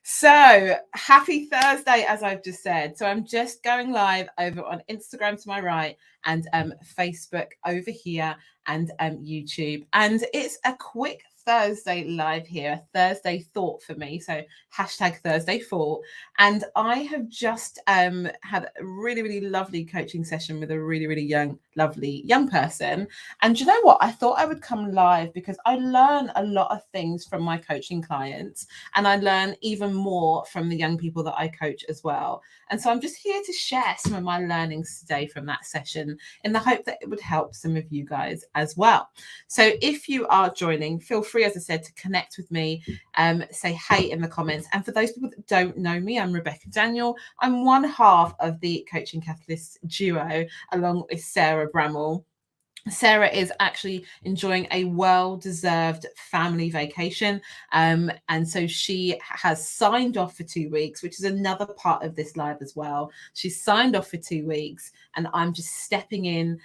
So happy Thursday, as I've just said. So I'm just going live over on Instagram to my right and Facebook over here and YouTube. And it's a quick Thursday live here, a Thursday thought for me. So hashtag Thursday thought. And I have just had a really, really lovely coaching session with a really, really lovely young person. And you know what? I thought I would come live because I learn a lot of things from my coaching clients, and I learn even more from the young people that I coach as well. And so I'm just here to share some of my learnings today from that session in the hope that it would help some of you guys as well. So if you are joining, feel free, as I said, to connect with me, say hey in the comments. And for those people that don't know me, I'm Rebecca Daniel. I'm one half of the Coaching Catalyst duo along with Sarah Bramall. Sarah is actually enjoying a well-deserved family vacation. And so she has signed off for 2 weeks, which is another part of this live as well. She's signed off for 2 weeks, and I'm just stepping in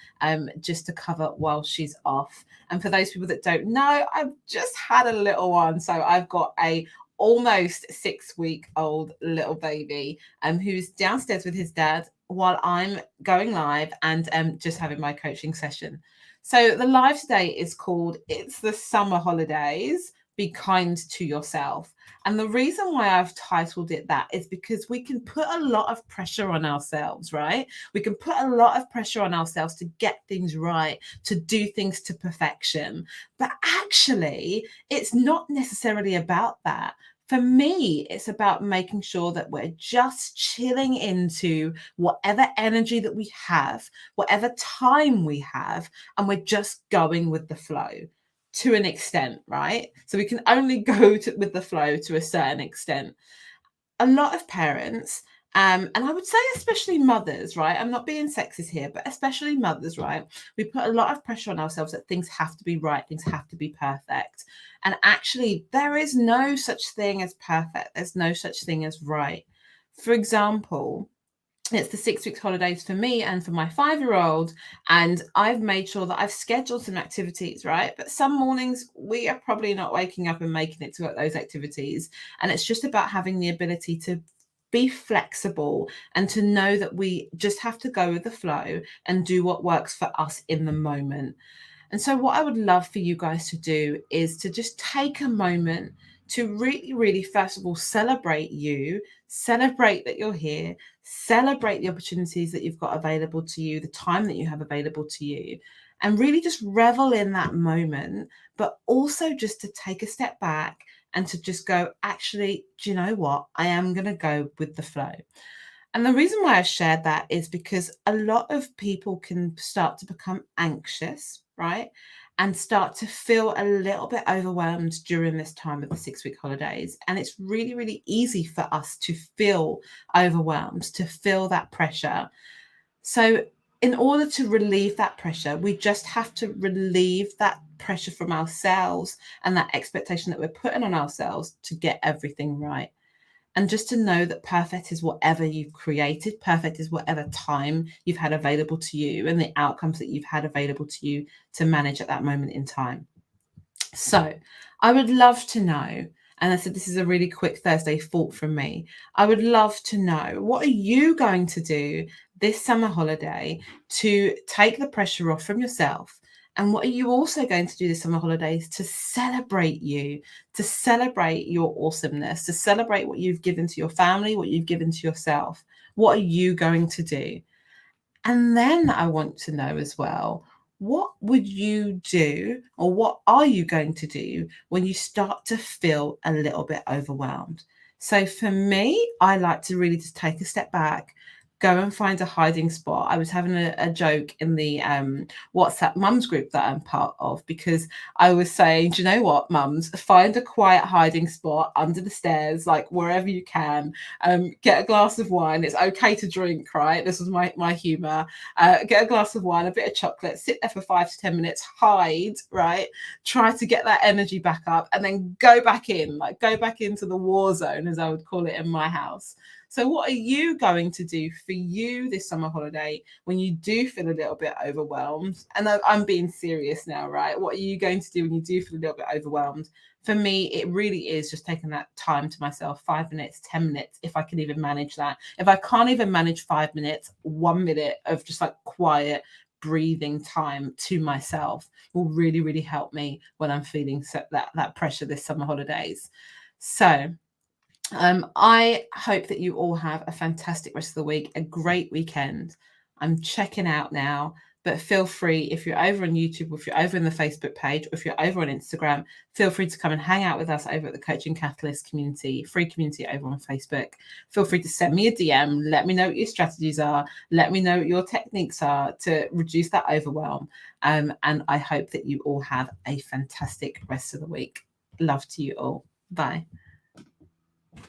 just to cover while she's off. And for those people that don't know, I've just had a little one. So I've got a almost 6-week-old little baby who's downstairs with his dad while I'm going live and just having my coaching session. So the live today is called It's the Summer Holidays, Be Kind to Yourself. And the reason why I've titled it that is because we can put a lot of pressure on ourselves, right? We can put a lot of pressure on ourselves to get things right, to do things to perfection. But actually, it's not necessarily about that. For me, it's about making sure that we're just chilling into whatever energy that we have, whatever time we have, and we're just going with the flow to an extent, right? So we can only go with the flow to a certain extent. A lot of parents, and I would say especially mothers, right? I'm not being sexist here, but especially mothers, right? We put a lot of pressure on ourselves that things have to be right, things have to be perfect. And actually, there is no such thing as perfect. There's no such thing as right. For example, it's the 6 weeks holidays for me and for my 5-year-old, and I've made sure that I've scheduled some activities, right? But some mornings we are probably not waking up and making it to those activities, and it's just about having the ability to be flexible and to know that we just have to go with the flow and do what works for us in the moment. And so what I would love for you guys to do is to just take a moment to really, really, first of all, celebrate you, celebrate that you're here, celebrate the opportunities that you've got available to you, the time that you have available to you, and really just revel in that moment, but also just to take a step back and to just go, actually, do you know what? I am going to go with the flow. And the reason why I shared that is because a lot of people can start to become anxious, right? And start to feel a little bit overwhelmed during this time of the 6-week holidays. And it's really, really easy for us to feel overwhelmed, to feel that pressure. So in order to relieve that pressure, we just have to relieve that pressure from ourselves and that expectation that we're putting on ourselves to get everything right. And just to know that perfect is whatever you've created, perfect is whatever time you've had available to you and the outcomes that you've had available to you to manage at that moment in time. So I would love to know, and I said this is a really quick Thursday thought from me, I would love to know, what are you going to do this summer holiday to take the pressure off from yourself? And what are you also going to do this summer holidays to celebrate you, to celebrate your awesomeness, to celebrate what you've given to your family, what you've given to yourself? What are you going to do? And then I want to know as well, what would you do, or what are you going to do when you start to feel a little bit overwhelmed? So for me, I like to really just take a step back, go and find a hiding spot. I was having a joke in the WhatsApp mums group that I'm part of, because I was saying, do you know what, mums, find a quiet hiding spot under the stairs, like wherever you can. Get a glass of wine. It's okay to drink, right? This was my humor. Get a glass of wine, a bit of chocolate, sit there for 5 to 10 minutes, hide, right? Try to get that energy back up, and then go back in, like go back into the war zone, as I would call it in my house. So what are you going to do for you this summer holiday when you do feel a little bit overwhelmed? And I'm being serious now, right? What are you going to do when you do feel a little bit overwhelmed? For me, it really is just taking that time to myself, 5 minutes, 10 minutes, if I can even manage that. If I can't even manage 5 minutes, 1 minute of just like quiet breathing time to myself will really, really help me when I'm feeling that pressure this summer holidays. So I hope that you all have a fantastic rest of the week, a great weekend. I'm checking out now, but feel free, if you're over on YouTube, or if you're over in the Facebook page, or if you're over on Instagram, feel free to come and hang out with us over at the Coaching Catalyst community, free community over on Facebook. Feel free to send me a DM. Let me know what your strategies are. Let me know what your techniques are to reduce that overwhelm. And I hope that you all have a fantastic rest of the week. Love to you all. Bye.